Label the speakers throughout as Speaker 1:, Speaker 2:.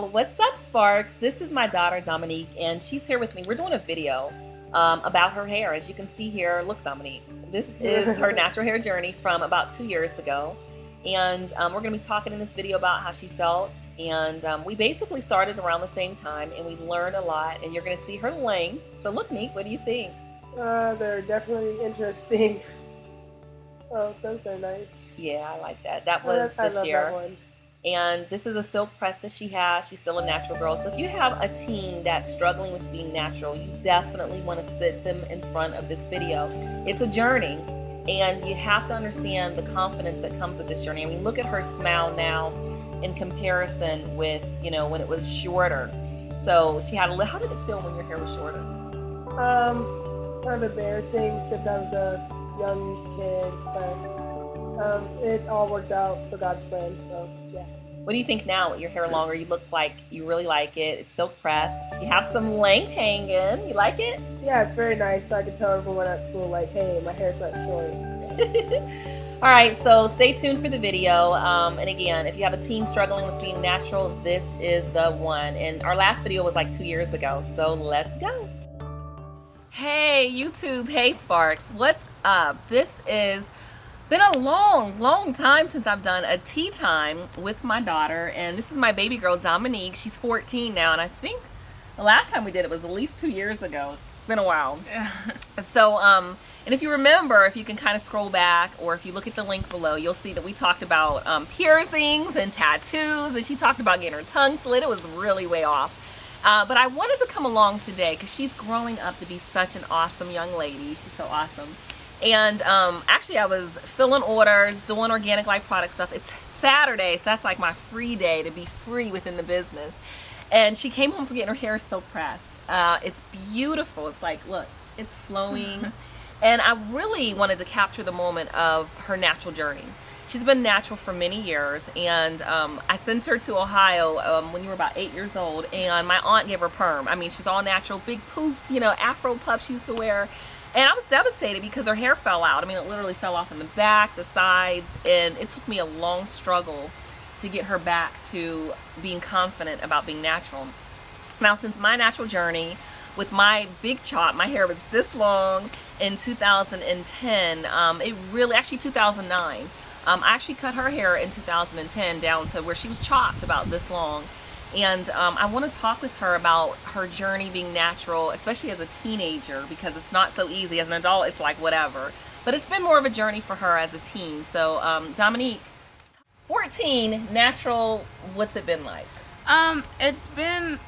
Speaker 1: y'all. What's up, Sparks? This is my daughter, Dominique, and she's here with me. We're doing a video about her hair. As you can see here, look, Dominique. This is her natural hair journey from about 2 years ago. And we're going to be talking in this video about how she felt. And we basically started around the same time, and we learned a lot. And you're going to see her length. So look, Neek, what do you think?
Speaker 2: They're definitely interesting. Oh, those are nice.
Speaker 1: Yeah, I like that. That was this year.
Speaker 2: That one.
Speaker 1: And this is a silk press that she has. She's still a natural girl. So if you have a teen that's struggling with being natural, you definitely want to sit them in front of this video. It's a journey, and you have to understand the confidence that comes with this journey. I mean, look at her smile now in comparison with, you know, when it was shorter. So she had how did it feel when your hair was shorter?
Speaker 2: Kind of embarrassing since I was a young kid, but it all worked out for God's plan, so yeah.
Speaker 1: What do you think now with your hair longer? You look like you really like it. It's silk pressed. You have some length hanging. You like it?
Speaker 2: Yeah, it's very nice, so I can tell everyone at school, like, hey, my hair's not short. So.
Speaker 1: All right, so stay tuned for the video. And again, if you have a teen struggling with being natural, this is the one. And our last video was like 2 years ago, so let's go. Hey, YouTube. Hey, Sparks. What's up? This is been a long time since I've done a tea time with my daughter, and this is my baby girl Dominique. She's 14 now, and I think the last time we did it was at least 2 years ago. It's been a while. So and if you remember, if you can kind of scroll back, or if you look at the link below, you'll see that we talked about piercings and tattoos, and she talked about getting her tongue slit. It was really way off. But I wanted to come along today because she's growing up to be such an awesome young lady. She's so awesome. And actually, I was filling orders, doing Organic Life product stuff. It's Saturday, so that's like my free day to be free within the business. And she came home from getting her hair silk pressed. It's beautiful. It's like, look, it's flowing. And I really wanted to capture the moment of her natural journey. She's been natural for many years, and I sent her to Ohio when you were about 8 years old, and my aunt gave her perm. I mean, she was all natural, big poofs, you know, afro puffs she used to wear. And I was devastated because her hair fell out. I mean, it literally fell off in the back, the sides, and it took me a long struggle to get her back to being confident about being natural. Now, since my natural journey with my big chop, my hair was this long in 2010. It really, actually 2009. I actually cut her hair in 2010 down to where she was chopped about this long. And I want to talk with her about her journey being natural, especially as a teenager, because it's not so easy. As an adult, it's like whatever. But it's been more of a journey for her as a teen. So, Dominique, 14, natural, what's it been like?
Speaker 3: It's been,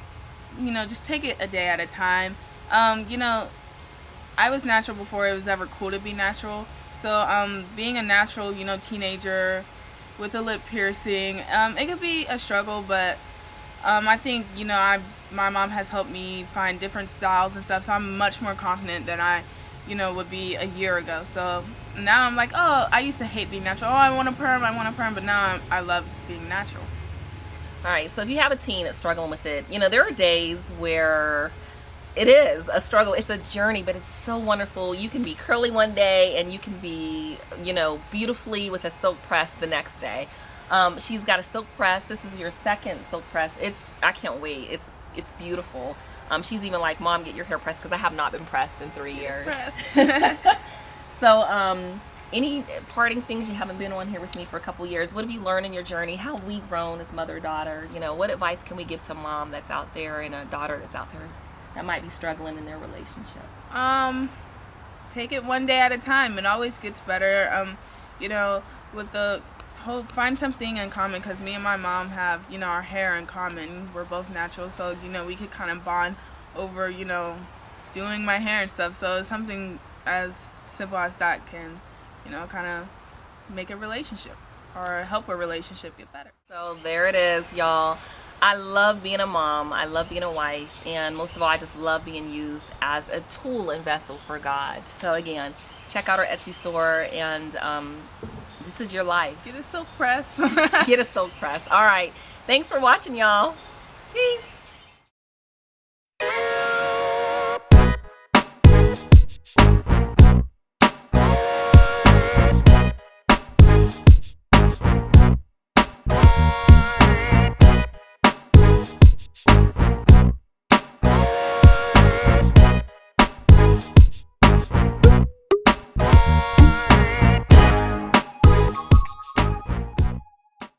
Speaker 3: you know, just take it a day at a time. You know, I was natural before it was ever cool to be natural. So, being a natural, you know, teenager with a lip piercing, it could be a struggle, but I think, you know, my mom has helped me find different styles and stuff, so I'm much more confident than I, you know, would be a year ago. So now I'm like, oh, I used to hate being natural. Oh, I want a perm, but now I love being natural.
Speaker 1: All right, so if you have a teen that's struggling with it, you know, there are days where it is a struggle. It's a journey, but it's so wonderful. You can be curly one day, and you can be, you know, beautifully with a silk press the next day. She's got a silk press. This is your second silk press. I can't wait. It's beautiful. She's even like, Mom, get your hair pressed, because I have not been pressed in 3 years. So, any parting things? You haven't been on here with me for a couple years. What have you learned in your journey? How have we grown as mother-daughter? You know, what advice can we give to a mom that's out there and a daughter that's out there that might be struggling in their relationship?
Speaker 3: Take it one day at a time. It always gets better. You know, with the find something in common, because me and my mom have, you know, our hair in common. We're both natural, so, you know, we could kind of bond over, you know, doing my hair and stuff. So something as simple as that can, you know, kind of make a relationship or help a relationship get better.
Speaker 1: So there it is, y'all. I love being a mom. I love being a wife, and most of all, I just love being used as a tool and vessel for God. So again, check out our Etsy store, and this is your life.
Speaker 3: Get a silk press.
Speaker 1: Get a silk press. All right. Thanks for watching, y'all. Peace.